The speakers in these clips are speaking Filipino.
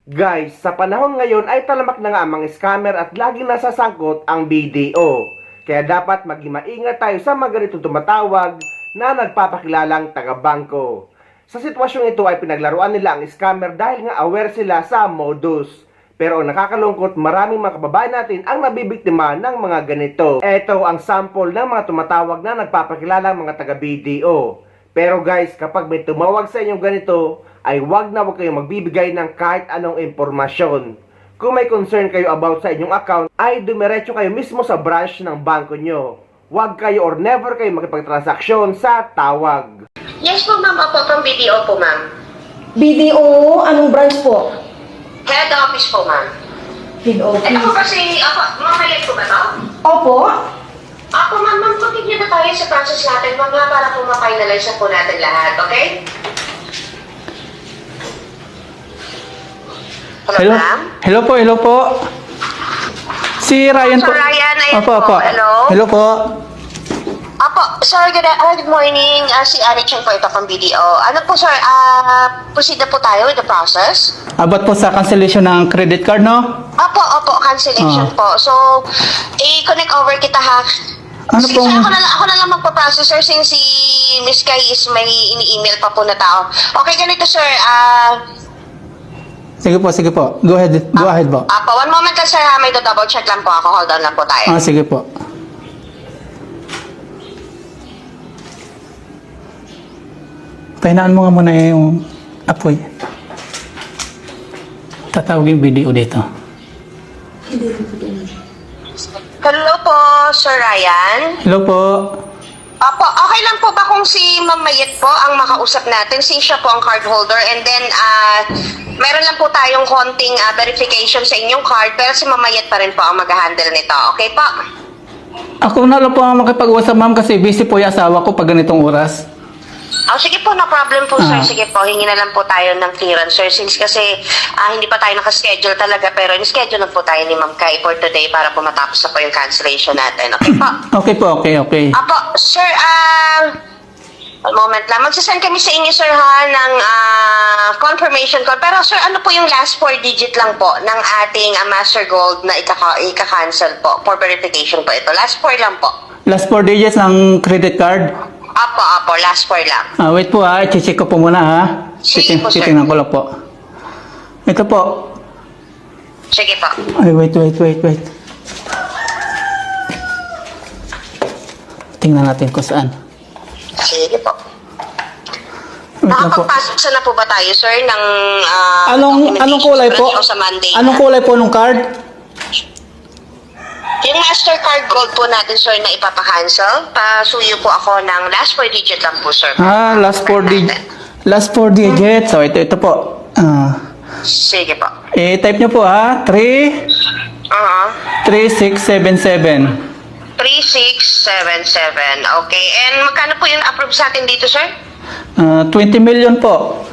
Guys, sa panahon ngayon ay talamak na nga ang mga scammer at laging nasasangkot ang BDO. Kaya dapat maging maingat tayo sa mga ganitong tumatawag na nagpapakilalang taga-bangko. Sa sitwasyong ito ay pinaglaruan nila ang scammer dahil nga aware sila sa modus. Pero ang nakakalungkot, maraming mga kababayan natin ang nabibiktima ng mga ganito. Ito ang sample ng mga tumatawag na nagpapakilalang mga taga-BDO. Pero guys, kapag may tumawag sa inyong ganito, ay wag kayong magbibigay ng kahit anong impormasyon. Kung may concern kayo about sa inyong account, ay dumiretso kayo mismo sa branch ng bangko nyo. Wag kayo or never kayo makipagtransaksyon sa tawag. Yes po ma'am, opo, from BDO po ma'am. BDO, anong branch po? Head office po ma'am. Head Ito po office. kasi, mamalit po ba to? Opo. Ako ma'am, continue na tayo sa process natin ma'am para po ma-finalize na po natin lahat, okay? Hello ma'am? Hello po. Si Ryan po. Sir Ryan, ayan Opo. po. Hello? Hello po. Apo, sir, good morning. Si Ari Chen po ito from BDO. Ano po sir, proceed na po tayo with the process? About po sa cancellation ng credit card, no? Opo, cancellation po. So, i-connect over kita ha. Ano Sige, pong- sir, ako na lang magpa-process, sir, since si Miss Kai is may ini-email pa po na tao. Okay, ganito, sir. Sige po. Go ahead po. Apo, one moment lang, sir, ha. May double check lang po ako. Hold on lang po tayo. Sige po. Pahinaan mo nga muna yung apoy. Tatawagin yung video dito. Hello po, Sir Ryan. Hello po. Apo, okay lang po ba kung si Ma'am Mayet po ang makausap natin since siya po ang card holder, and then meron lang po tayong konting verification sa inyong card, pero si Ma'am Mayet pa rin po ang mag-handle nito. Okay po? Ako na lang po ang makipag-usap, ma'am, kasi busy po yung asawa ko pag ganitong oras. Sige po, no problem po, sir. Sige po, hingi na lang po tayo ng clearance, sir. Since kasi hindi pa tayo nakaschedule talaga, pero in-schedule na po tayo ni Ma'am Kai for today para po matapos na po yung cancellation natin. Okay po? Okay po, okay. Apo, sir, one moment lang. Magsasend kami sa inyo, sir, ha, ng confirmation code. Pero, sir, ano po yung last 4 digit lang po ng ating Master Gold na ika-cancel po for verification po ito? Last 4 lang po. Last 4 digits ng credit card. Apo, last 4 lang. Wait po ha, i-check ko po muna ha. Sige po, sir. Titingnan ko lang po. Ito po. Sige po. Ay, wait. Tingnan natin kung saan. Sige po. Wait lang po. Nakapagpasok na po ba tayo, sir, ng Anong kulay po? o sa Monday? Anong kulay po nung card? Yung Mastercard Gold po natin, sir, na ipapa-cancel, pasuyo po ako ng last 4 digit lang po, sir. Last 4 digits. Last 4 digits. So, ito po. Sige po. I-type nyo po ha. 3677. 3677. Okay. And magkano po yung approve sa atin dito, sir? 20 million po.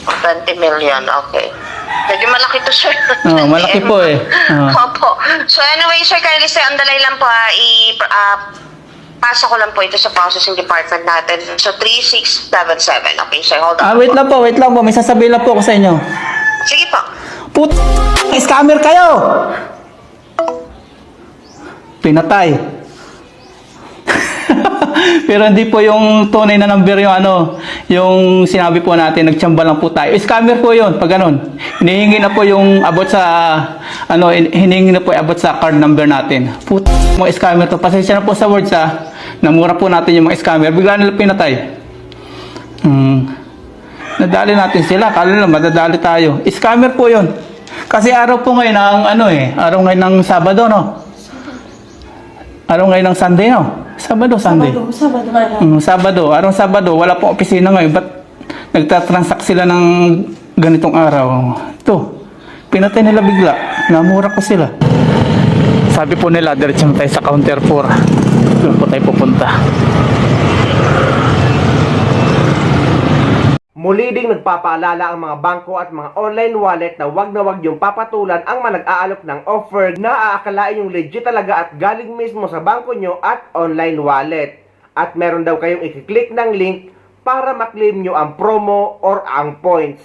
20 million. Okay. Medyo malaki to, sir. Malaki po eh. Opo. So anyway, sir, kindly stay on the line lang po. Pasa ko lang po ito sa processing department natin. So 3677. Okay, sir. Hold on. Wait lang po. May sasabihin lang po ako sa inyo. Sige po. Scammer kayo! Pinatay. Pero hindi po yung tunay na number yung sinabi po natin, nagtsamba lang po tayo. Scammer po yun, pag ganun. Hinihingi na po yung abot sa, hinihingi na po yung abot sa card number natin. Mga scammer to. Pasensya na po sa words namura po natin yung mga scammer. Bigla nila pinatay. Nadali natin sila. Kala nila madadali tayo. Scammer po yun. Kasi araw po ngayon araw ngayon ng Sabado, no? Araw ngayon ng Sunday, no? Sabado. Sabado. Araw Sabado. Wala pong opisina ngayon. Ba't nagtatransact sila ng ganitong araw? Ito. Pinatay nila bigla. Namura ko sila. Sabi po nila, diretso tayo sa counter 4. Doon po tayo pupunta. Muli ding nagpapaalala ang mga bangko at mga online wallet na wag yung papatulan ang mga nag-aalok ng offer na aakalain yung legit talaga at galing mismo sa bangko nyo at online wallet. At meron daw kayong i-click ng link para maklaim nyo ang promo or ang points.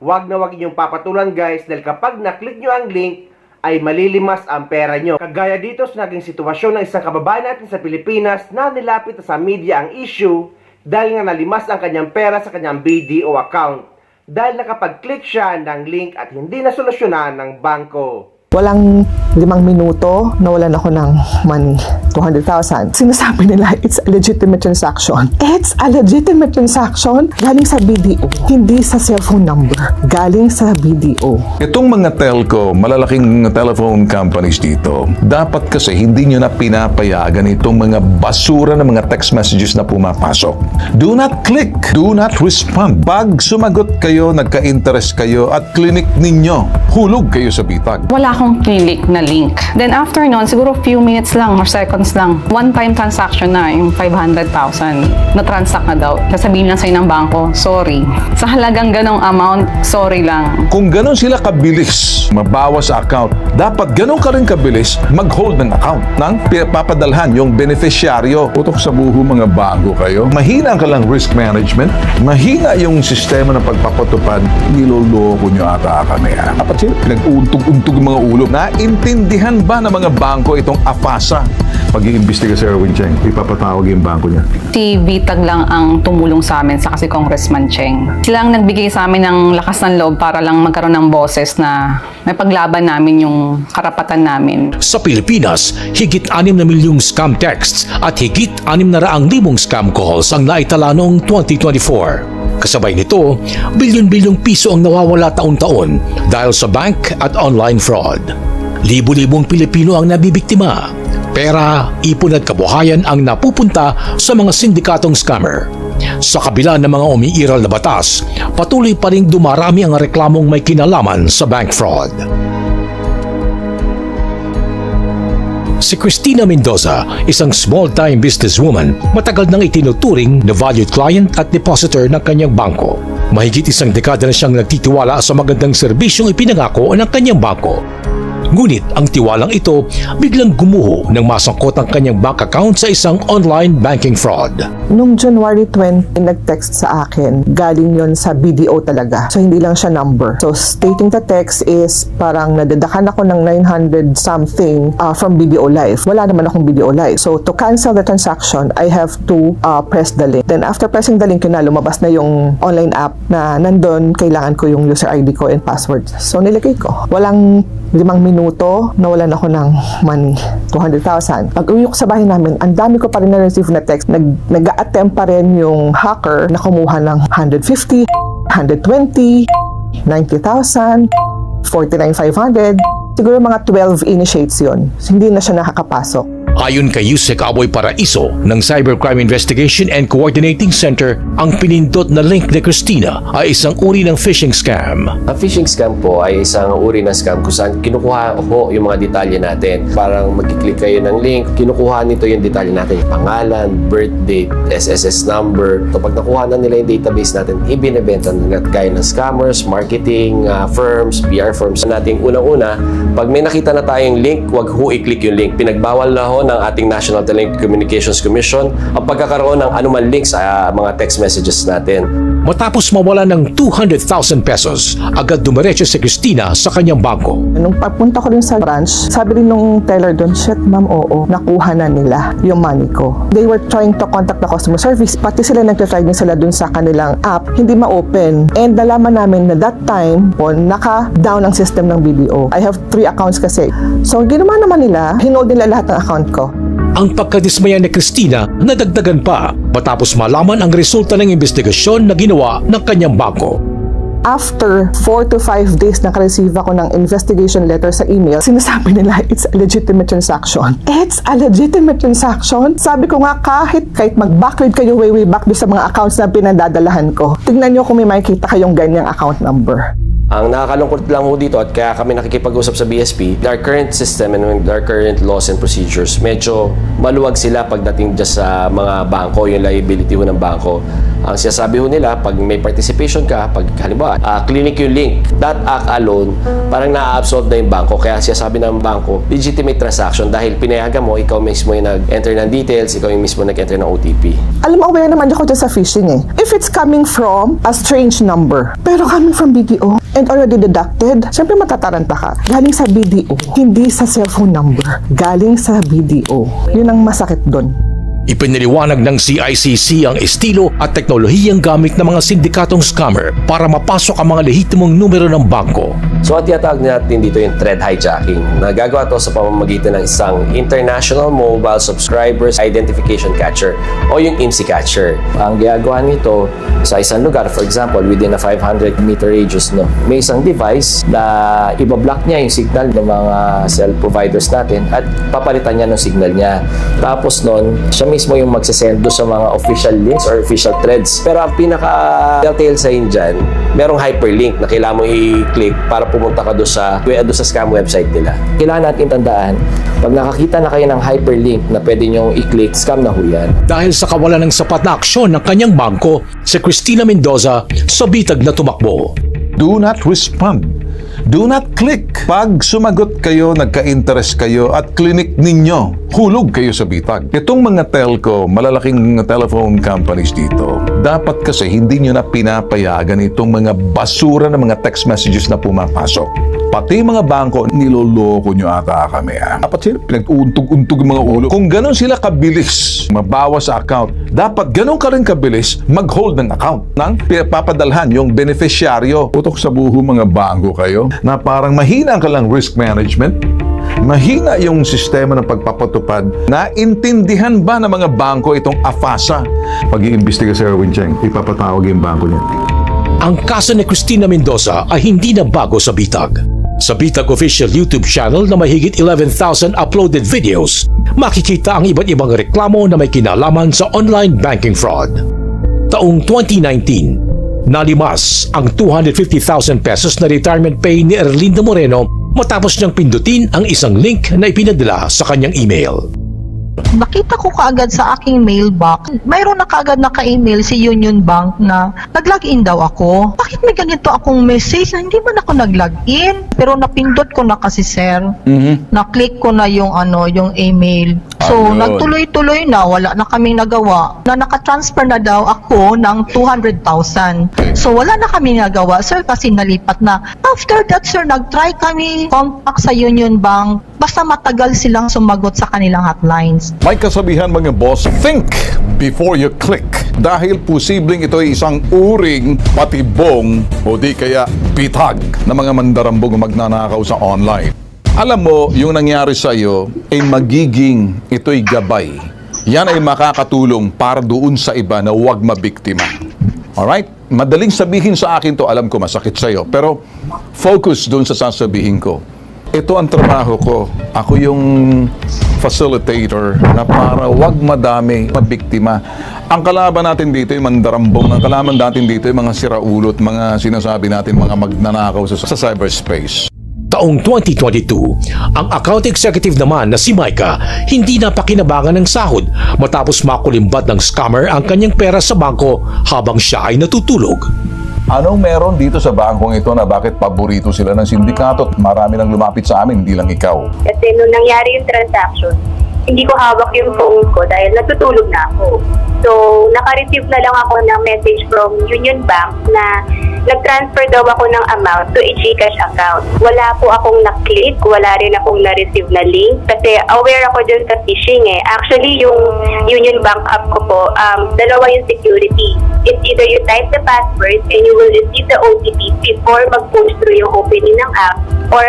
Huwag na huwag inyong papatulan guys dahil kapag naklik nyo ang link, ay malilimas ang pera nyo. Kagaya dito sa naging sitwasyon ng isang kababayan natin sa Pilipinas na nilapit sa media ang issue dahil nga nalimas ang kanyang pera sa kanyang BDO account dahil nakapag-click siya ng link at hindi nasolusyonan ng bangko. Walang 5 minuto, nawalan ako ng money, 200,000. Sinasabi nila, it's a legitimate transaction. It's a legitimate transaction galing sa BDO, hindi sa cellphone number, galing sa BDO. Itong mga telco, malalaking telephone companies dito, dapat kasi hindi nyo na pinapayagan itong mga basura ng mga text messages na pumapasok. Do not click, do not respond. Pag sumagot kayo, nagka-interest kayo at clinic ninyo, hulog kayo sa bitag. Wala akong click na link. Then after nun, siguro few minutes lang or seconds lang, one-time transaction na, yung 500,000 na transact na daw. Sasabihin lang sa'yo ng bangko, sorry. Sa halagang ganong amount, sorry lang. Kung ganon sila kabilis mabawas sa account, dapat ganon ka rin kabilis mag-hold ng account nang papadalhan yung beneficiaryo. Utok sa buho mga bago kayo. Mahina ka lang risk management, mahina yung sistema ng pagpapatupad, niloloko nyo ata kami. Dapat sila pinag-untog-untog yung mga ulo. Naintindihan ba ng mga bangko itong AFASA? Pag-iimbestiga si Erwin Cheng, ipapatawag yung bangko niya. Si Bitag lang ang tumulong sa amin sa si Congressman Cheng. Sila ang nagbigay sa amin ng lakas ng loob para lang magkaroon ng boses na may paglaban namin yung karapatan namin. Sa Pilipinas, higit 6 na milyong scam texts at higit 600,000 scam calls ang naitala noong 2024. Kasabay nito, bilyon-bilyong piso ang nawawala taon-taon dahil sa bank at online fraud. Libo-libong Pilipino ang nabibiktima. Pera, ipon at kabuhayan ang napupunta sa mga sindikatong scammer. Sa kabila ng mga umiiral na batas, patuloy pa rin dumarami ang reklamong may kinalaman sa bank fraud. Si Cristina Mendoza, isang small-time businesswoman, matagal nang itinuturing na valued client at depositor ng kanyang bangko. Mahigit 1 dekada na siyang nagtitiwala sa magandang serbisyong ipinangako ng kanyang bangko. Ngunit ang tiwalang ito biglang gumuho nang masangkot ang kanyang bank account sa isang online banking fraud. Nung January 20, nag-text sa akin, galing yon sa BDO talaga. So, hindi lang siya number. So, stating the text is parang nadadakan ako ng 900 something from BDO Live. Wala naman akong BDO Live. So, to cancel the transaction, I have to press the link. Then, after pressing the link, yun na, lumabas na yung online app na nandun, kailangan ko yung user ID ko and password. So, nilagay ko. Walang 5 minuto, nawalan ako ng money, 200,000. Pag uwi ko sa bahay namin, ang dami ko pa rin na-receive na text. Nag-a-attempt pa rin yung hacker na kumuha ng 150, 120, 90,000, 49,500. Siguro mga 12 initiates yun. So, hindi na siya nakakapasok. Ayon kay Yusek Aboy Paraiso ng Cybercrime Investigation and Coordinating Center, ang pinindot na link ni Cristina ay isang uri ng phishing scam. Ang phishing scam po ay isang uri ng scam kung saan kinukuha ho yung mga detalye natin. Parang mag-click kayo ng link, kinukuha nito yung detalye natin, pangalan, birth date, SSS number. So pag nakuha na nila yung database natin, ibinebenta nila gaya ng scammers, marketing firms, PR firms. Nating unang-una, pag may nakita na tayong link, wag ho i-click yung link. Pinagbawal na ho ng ating National Telecommunications Commission ang pagkakaroon ng anuman link sa mga text messages natin. Matapos mawala ng 200,000 pesos, agad dumiretso si Cristina sa kanyang bangko. Nung pagpunta ko rin sa branch, sabi rin nung teller doon, shit ma'am, oo, nakuha na nila yung money ko. They were trying to contact the customer service, pati sila nag-try din sila doon sa kanilang app, hindi ma-open. And nalaman namin na that time po, naka-down ang system ng BDO. I have 3 accounts kasi. So ginawa naman nila, hinold nila lahat ng account ko. Ang pagkadismaya ni Cristina nadagdagan pa matapos malaman ang resulta ng investigasyon na ginawa ng kanyang bangko. After 4 to 5 days naka-receive ako ng investigation letter sa email, sinasabi nila it's a legitimate transaction. It's a legitimate transaction? Sabi ko nga kahit mag-backward kayo way back doon sa mga accounts na pinadadalahan ko, tignan nyo kung may makikita kayong ganyang account number. Ang nakakalungkot lang ho dito at kaya kami nakikipag-usap sa BSP, our current system and our current laws and procedures, medyo maluwag sila pagdating dyan sa mga bangko, yung liability ho ng bangko. Ang sinasabi ho nila, pag may participation ka, pag halimbawa, clinic yung link, that act alone, parang na-absolve na yung bangko. Kaya sinasabi ng bangko, legitimate transaction dahil pinayagan mo, ikaw mismo yung nag-enter ng details, ikaw yung mismo nag-enter ng OTP. Alam mo, aware naman ako dyan sa phishing eh. If it's coming from a strange number, pero coming from BDO and already deducted, syempre matataranta ka. Galing sa BDO, hindi sa cellphone number. Galing sa BDO. Yun ang masakit doon. Ipiniliwanag ng CICC ang estilo at teknolohiyang gamit ng mga sindikatong scammer para mapasok ang mga lehitimong numero ng bangko. So ang tinatawag natin dito yung thread hijacking. Nagagawa to sa pamamagitan ng isang International Mobile Subscribers Identification Catcher o yung IMSI catcher. Ang ginagawa nito sa isang lugar, for example, within a 500 meter radius, no, may isang device na ibablock niya yung signal ng mga cell providers natin at papalitan niya ng signal niya. Tapos nun, siya mismo yung magsasend do sa mga official links or official threads. Pero ang pinaka-telltale sign dyan, merong hyperlink na kailangan mo i-click para pumunta ka do sa scam website nila. Kailangan natin tandaan, pag nakakita na kayo ng hyperlink na pwede nyong i-click, scam na ho yan. Dahil sa kawalan ng sapat na aksyon ng kanyang bangko, si Cristina Mendoza sa bitag na tumakbo. Do not respond. Do not click. Pag sumagot kayo, nagka-interest kayo at clinic ninyo, hulog kayo sa bitag. Itong mga telco, malalaking telephone companies dito, dapat kasi hindi nyo na pinapayagan itong mga basura ng mga text messages na pumapasok. Pati mga bangko, niloloko nyo ata kami. Dapat sila pinag-untog-untog yung mga ulo. Kung ganun sila kabilis mabawas sa account, dapat ganun ka rin kabilis mag-hold ng account nang papadalhan yung beneficiaryo. Utok sa buho mga bangko kayo na parang mahina ka lang risk management, mahina yung sistema ng pagpapatupad. Naintindihan ba ng mga bangko itong AFASA? Pag-iimbestiga si Erwin Cheng, ipapatawag yung bangko niya. Ang kaso ni Cristina Mendoza ay hindi na bago sa bitag. Sa Bitag official YouTube channel na may higit 11,000 uploaded videos, makikita ang iba't ibang reklamo na may kinalaman sa online banking fraud. Taong 2019, nalimas ang 250,000 pesos na retirement pay ni Erlinda Moreno matapos niyang pindutin ang isang link na ipinadala sa kanyang email. Nakita ko kaagad sa aking mailbox, mayroon na kaagad naka-email si Union Bank na nag-login daw ako. Bakit may ganito akong message na hindi man ako nag-login? Pero napindot ko na kasi, sir. Na-click ko na yung email. So, nagtuloy-tuloy na, wala na kaming nagawa. Na naka-transfer na daw ako ng 200,000. So, wala na kaming nagawa, sir, kasi nalipat na. After that, sir, nag-try kami contact sa Union Bank. Basta matagal silang sumagot sa kanilang hotlines. May kasabihan mga boss, think before you click. Dahil posibleng ito ay isang uring patibong o di kaya bitag na mga mandarambong magnanakaw sa online. Alam mo, yung nangyari sa iyo ay magiging ito'y gabay. Yan ay makakatulong para doon sa iba na huwag mabiktima. Alright? Madaling sabihin sa akin to, alam ko masakit sa iyo, pero focus doon sa sasabihin ko. Ito ang trabaho ko. Ako yung facilitator na para wag madami mabiktima. Ang kalaban natin dito ay mandarambong. Ang kalaban natin dito ay mga siraulot, mga sinasabi natin mga magnanakaw sa cyberspace. Taong 2022, ang account executive naman na si Micah hindi napakinabangan ng sahod matapos makulimbat ng scammer ang kanyang pera sa bangko habang siya ay natutulog. Anong meron dito sa bangkong ito na bakit paborito sila ng sindikato? Marami nang lumapit sa amin, hindi lang ikaw. Kasi nung nangyari yung transaction, hindi ko hawak yung phone ko dahil natutulog na ako. So, naka-receive na lang ako ng message from Union Bank na nag-transfer daw ako ng amount to a GCash account. Wala po akong na-click, wala rin akong na-receive na link kasi aware ako dun sa phishing eh. Actually, yung Union Bank app ko po, dalawa yung security. It's either you type the password and you will receive the OTP before mag-push through yung opening ng app or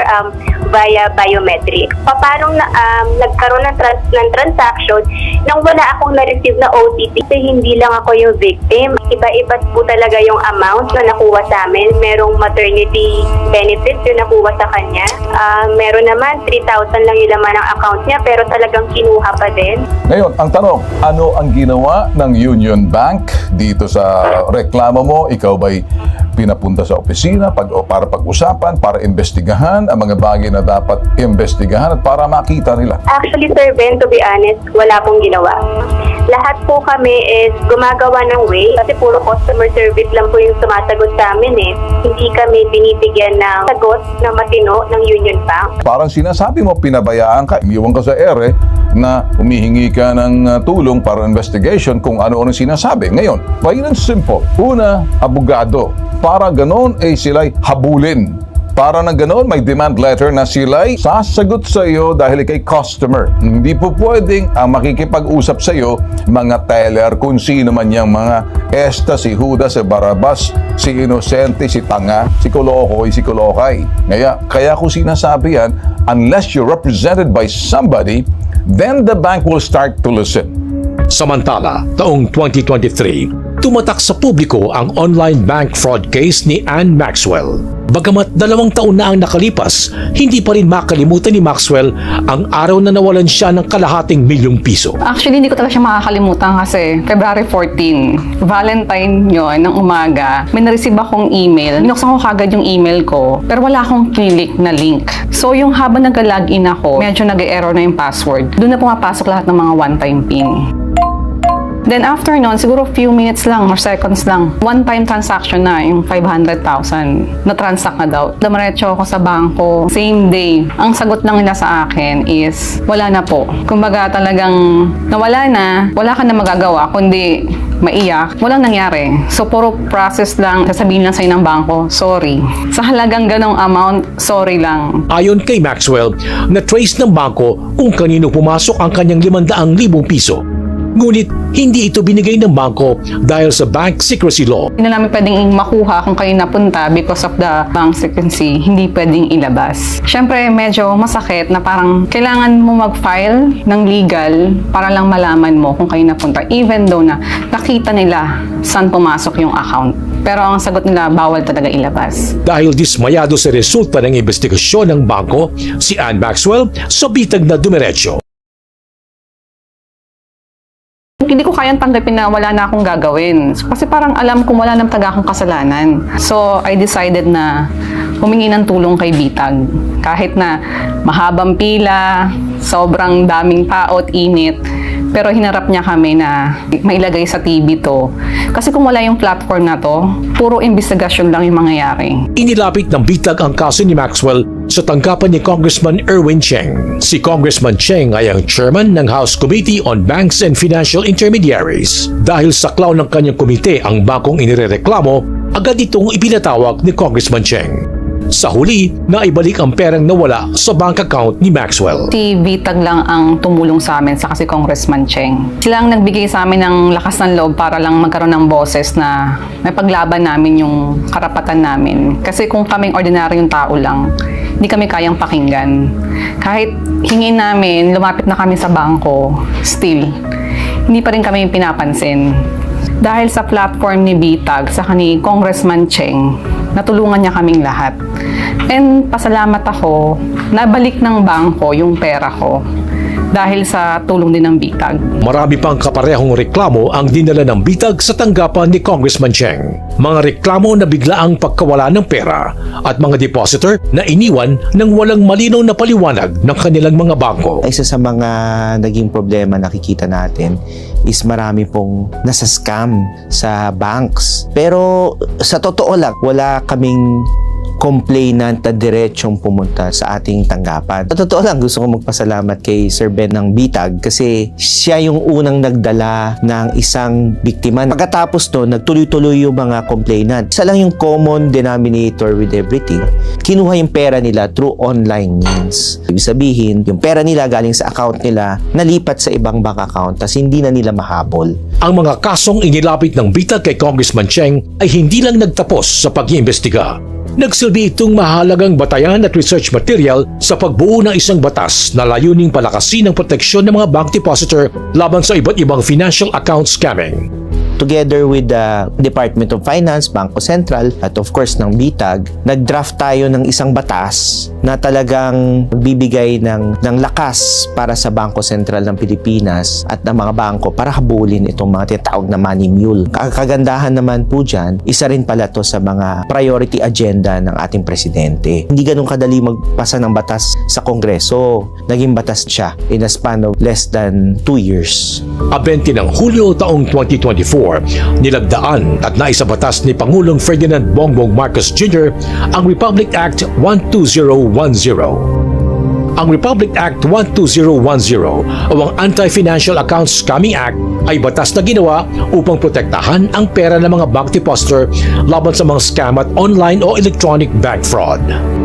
via biometric. Paano nagkaroon ng transaction nang wala akong na-receive na OTP kasi hindi lang ako yung victim. Iba-iba po talaga yung amount na nakuha sa amin. Merong maternity benefits yung nakuha sa kanya. Meron naman 3,000 lang yung laman ng account niya pero talagang kinuha pa din. Ngayon, ang tanong, ano ang ginawa ng Union Bank dito sa reklamo mo? Ikaw ba'y pinapunta sa opisina para pag-usapan, para investigahan ang mga bagay na dapat investigahan at para makita nila? Actually, Sir Ben, to be honest, wala pong ginawa. Lahat po kami is gumagawa ng way kasi puro customer service lang po yung sumasagot sa amin eh. Hindi kami binibigyan ng sagot na matino ng Union Bank. Parang sinasabi mo, pinabayaan ka, iwan ka sa ere, na humihingi ka ng tulong para investigation kung ano-ano sinasabi. Ngayon, plain and simple. Una, abogado. Para ganon ay sila'y habulin. Para na ganoon, may demand letter na sila'y sasagot sa iyo dahil ikay customer. Hindi po pwedeng ang makikipag-usap sa iyo mga teller kung sino man yung mga Esta, si Judas, si Barabas, si Inosente, si Tanga, si Kolokoy, si Kolokay. Kaya ko sinasabi yan, unless you're represented by somebody, then the bank will start to listen. Samantala, taong 2023, tumatak sa publiko ang online bank fraud case ni Anne Maxwell. Bagamat 2 taon na ang nakalipas, hindi pa rin makalimutan ni Maxwell ang araw na nawalan siya ng kalahating milyong piso. Actually, hindi ko talaga siya makakalimutan kasi February 14, Valentine yun, ng umaga, may nareceive akong email. Binuksan ko kagad yung email ko, pero wala akong click na link. So, yung habang nag-login ako, medyo nag-error na yung password. Doon na pumapasok lahat ng mga one-time PIN. Then after nun, siguro few minutes lang or seconds lang, one-time transaction na, yung 500,000 na transact na daw. Dumiretso ako sa bangko, same day. Ang sagot lang nila sa akin is, wala na po. Kumbaga talagang nawala na, wala ka na magagawa, kundi maiyak. Walang nangyari. So, puro process lang, sasabihin lang sa'yo ng bangko, sorry. Sa halagang ganong amount, sorry lang. Ayon kay Maxwell, na-trace ng bangko kung kanino pumasok ang kanyang 500,000 piso. Ngunit hindi ito binigay ng bangko dahil sa bank secrecy law. Hindi na namin pwedeng makuha kung kayo napunta because of the bank secrecy, hindi pwedeng ilabas. Siyempre, medyo masakit na parang kailangan mo mag-file ng legal para lang malaman mo kung kayo napunta. Even though na nakita nila saan pumasok yung account. Pero ang sagot nila, bawal talaga ilabas. Dahil dismayado sa resulta ng investigasyon ng bangko, si Anne Maxwell sa bitag na dumiretso. Hindi ko kayang tanggapin na wala na akong gagawin. Kasi parang alam kong wala nang taga akong kasalanan. So, I decided na humingi ng tulong kay Bitag. Kahit na mahabang pila, sobrang daming tao at init, pero hinarap niya kami na mailagay sa TV to. Kasi kung wala yung platform na to, puro investigasyon lang yung mangyayari. Inilapit ng Bitag ang kaso ni Maxwell sa tanggapan ni Congressman Erwin Cheng. Si Congressman Cheng ay ang chairman ng House Committee on Banks and Financial Intermediaries. Dahil saklaw ng kanyang komite ang bangkong inirereklamo, agad itong ipinatawag ni Congressman Cheng. Sa huli, naibalik ang perang nawala sa bank account ni Maxwell. Si Bitag lang ang tumulong sa amin sa kasi Congressman Cheng. Sila ang nagbigay sa amin ng lakas ng loob para lang magkaroon ng boses na may paglaban namin yung karapatan namin. Kasi kung kaming ordinaryong tao lang, hindi kami kayang pakinggan. Kahit hingin namin, lumapit na kami sa bangko, still, hindi pa rin kami pinapansin. Dahil sa platform ni Bitag, sa ni Congressman Cheng, natulungan niya kaming lahat. And pasalamat ako, nabalik ng bangko yung pera ko dahil sa tulong din ng Bitag. Marami pang kaparehong reklamo ang dinala ng Bitag sa tanggapan ni Congressman Cheng. Mga reklamo na biglaang pagkawala ng pera at mga depositor na iniwan ng walang malinaw na paliwanag ng kanilang mga bangko. Isa sa mga naging problema nakikita natin is marami pong nasa-scam sa banks. Pero sa totoo lang, wala kaming complainant na diretsong pumunta sa ating tanggapan. Sa totoo lang, gusto ko magpasalamat kay Sir Ben ng Bitag kasi siya yung unang nagdala ng isang biktima. Pagkatapos to, nagtuloy-tuloy yung mga complainant. Isa lang yung common denominator with everything. Kinuha yung pera nila through online means. Ibig sabihin, yung pera nila galing sa account nila, nalipat sa ibang bank account tas hindi na nila mahabol. Ang mga kasong inilapit ng Bitag kay Congressman Cheng ay hindi lang nagtapos sa pag-iimbestiga. Nagsilbi itong mahalagang batayan at research material sa pagbuo ng isang batas na layuning palakasin ang proteksyon ng mga bank depositor laban sa iba't ibang financial account scamming. Together with the Department of Finance, Bangko Sentral, at of course ng Bitag, nag-draft tayo ng isang batas na talagang bibigay ng lakas para sa Bangko Sentral ng Pilipinas at ng mga bangko para habulin itong mga tinatawag na money mule. Kagandahan naman po dyan, isa rin pala to sa mga priority agenda ng ating presidente. Hindi ganun kadali magpasa ng batas sa Kongreso. Naging batas siya in a span of less than 2 years. 20 ng Hulyo taong 2024, nilagdaan at naisabatas ni Pangulong Ferdinand Bongbong Marcos Jr. ang Republic Act 12010. Ang Republic Act 12010 o ang Anti-Financial Accounts Scamming Act ay batas na ginawa upang protektahan ang pera ng mga bank depositor laban sa mga scam at online o electronic bank fraud.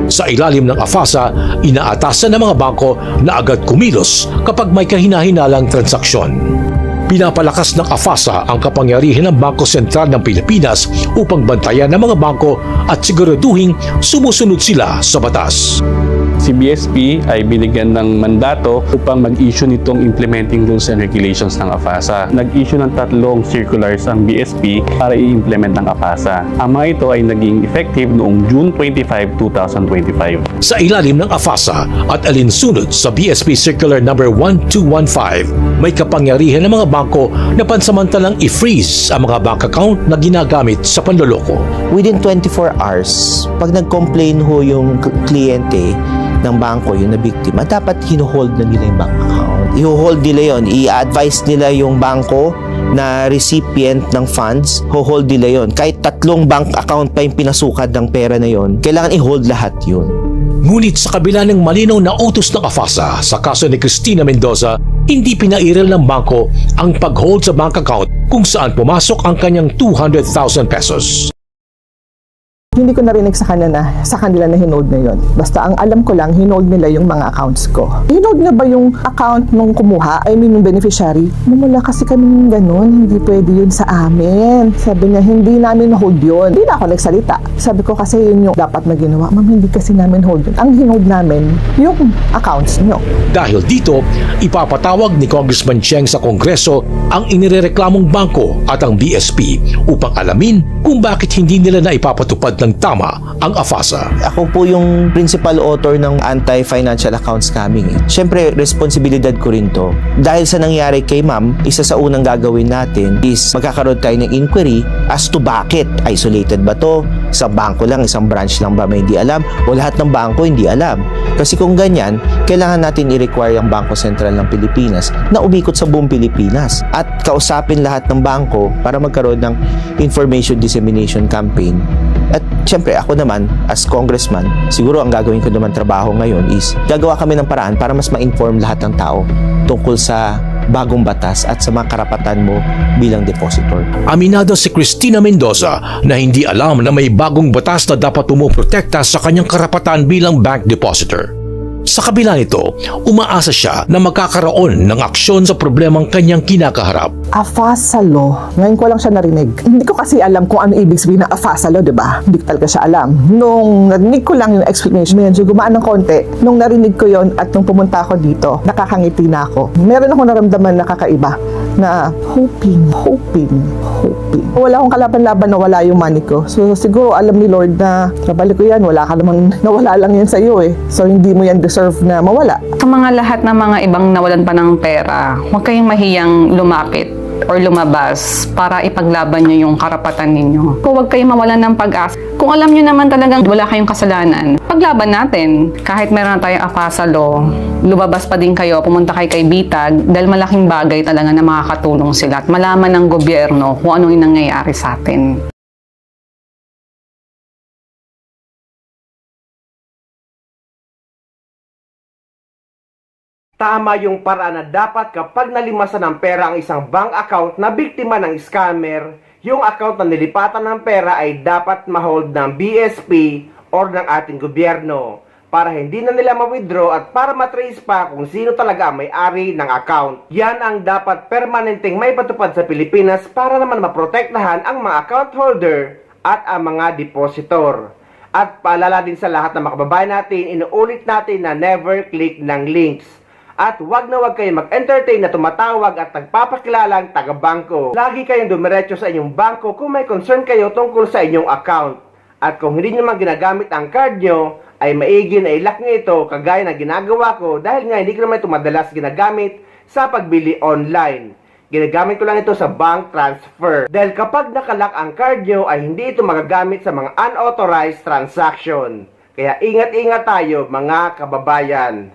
Sa ilalim ng AFASA, inaatasan ng mga bangko na agad kumilos kapag may kahinahinalang transaksyon. Pinapalakas ng AFASA ang kapangyarihan ng Bangko Sentral ng Pilipinas upang bantayan ng mga bangko at siguraduhin sumusunod sila sa batas. Si BSP ay binigyan ng mandato upang mag-issue nitong implementing rules and regulations ng AFASA. Nag-issue ng 3 circulars ang BSP para i-implement ng AFASA. Ang mga ito ay naging effective noong June 25, 2025. Sa ilalim ng AFASA at alinsunod sa BSP Circular No. 1215, may kapangyarihan ng mga bangko na pansamantalang i-freeze ang mga bank account na ginagamit sa panloloko. Within 24 hours, pag nag-complain ho yung kliyente ng bangko, yung na biktima, dapat hino-hold na nila yung bank account. I-hold nila yon, i-advise nila yung bangko na recipient ng funds, ho-hold nila yon. Kahit 3 bank account pa yung pinasukad ng pera na yon, kailangan i-hold lahat yun. Ngunit sa kabila ng malinaw na utos ng AFASA sa kaso ni Cristina Mendoza, hindi pinairal ng bangko ang pag-hold sa bank account kung saan pumasok ang kanyang 200,000 pesos. Hindi ko narinig sa kanila na hinold na yon. Basta ang alam ko lang, hinold nila yung mga accounts ko. Hinold na ba yung account nung kumuha, yung beneficiary? Wala kasi kami ganun, hindi pwede yun sa amin. Sabi niya, hindi namin hold yun. Hindi na ako nagsalita. Sabi ko kasi yun yung dapat na ginawa. Ma'am, hindi kasi namin hold yun. Ang hinold namin, yung accounts nyo. Dahil dito, ipapatawag ni Congressman Cheng sa Kongreso ang inirereklamong bangko at ang BSP upang alamin kung bakit hindi nila na ipapatupad ng tama ang AFASA. Ako po yung principal author ng Anti-Financial Account Scamming. Siyempre, responsibilidad ko rin to. Dahil sa nangyari kay ma'am, isa sa unang gagawin natin is magkakaroon tayo ng inquiry as to bakit. Isolated ba to? Isang bangko lang, isang branch lang ba may hindi alam? O lahat ng bangko hindi alam? Kasi kung ganyan, kailangan natin i-require ang Bangko Sentral ng Pilipinas na umikot sa buong Pilipinas at kausapin lahat ng bangko para magkaroon ng information dissemination campaign. At syempre ako naman as congressman, siguro ang gagawin ko naman trabaho ngayon is gagawa kami ng paraan para mas ma-inform lahat ng tao tungkol sa bagong batas at sa mga karapatan mo bilang depositor. Aminado si Cristina Mendoza na hindi alam na may bagong batas na dapat pumuprotekta sa kanyang karapatan bilang bank depositor. Sa kabila nito, umaasa siya na magkakaroon ng aksyon sa problemang kanyang kinakaharap. AFASA law, ngayon ko lang siya narinig. Hindi ko kasi alam kung ano ibig sabihin ng AFASA law, di ba? Hindi ko talaga siya alam. Nung narinig ko lang yung explanation, medyo gumaan ng konti. Nung narinig ko yon at nung pumunta ako dito, nakakangiti na ako. Meron akong naramdaman na kakaiba na hoping. Wala akong kalaban-laban na wala yung money ko. So siguro alam ni Lord na trabali ko yan, wala ka naman, nawala lang yan sa iyo eh. So hindi mo yan deserve na mawala. Sa mga lahat ng mga ibang nawalan pa ng pera, huwag kayong mahiyang lumapit or lumabas para ipaglaban nyo yung karapatan ninyo. Kung huwag kayong mawalan ng pag-asa. Kung alam nyo naman talagang wala kayong kasalanan, paglaban natin. Kahit meron na tayong AFASA law, lumabas pa din kayo, pumunta kayo kay Bitag dahil malaking bagay talaga na makakatulong sila at malaman ng gobyerno kung anong nangyayari sa atin. Tama yung paraan na dapat kapag nalimasan ng pera ang isang bank account na biktima ng scammer, yung account na nilipatan ng pera ay dapat ma-hold ng BSP or ng ating gobyerno para hindi na nila ma-withdraw at para matrace pa kung sino talaga ang may-ari ng account. Yan ang dapat permanenteng may patupad sa Pilipinas para naman maprotektahan ang mga account holder at ang mga depositor. At paalala din sa lahat ng mga kababayan natin, inuulit natin na never click ng links. At wag na wag kayong mag-entertain na tumatawag at nagpapakilalang taga-bangko. Lagi kayong dumiretso sa inyong bangko kung may concern kayo tungkol sa inyong account. At kung hindi nyo man ginagamit ang card nyo, ay maigi na i-lock nyo ito kagaya na ginagawa ko dahil nga hindi ko naman ito madalas ginagamit sa pagbili online. Ginagamit ko lang ito sa bank transfer. Dahil kapag nakalock ang card nyo ay hindi ito magagamit sa mga unauthorized transaction. Kaya ingat-ingat tayo mga kababayan.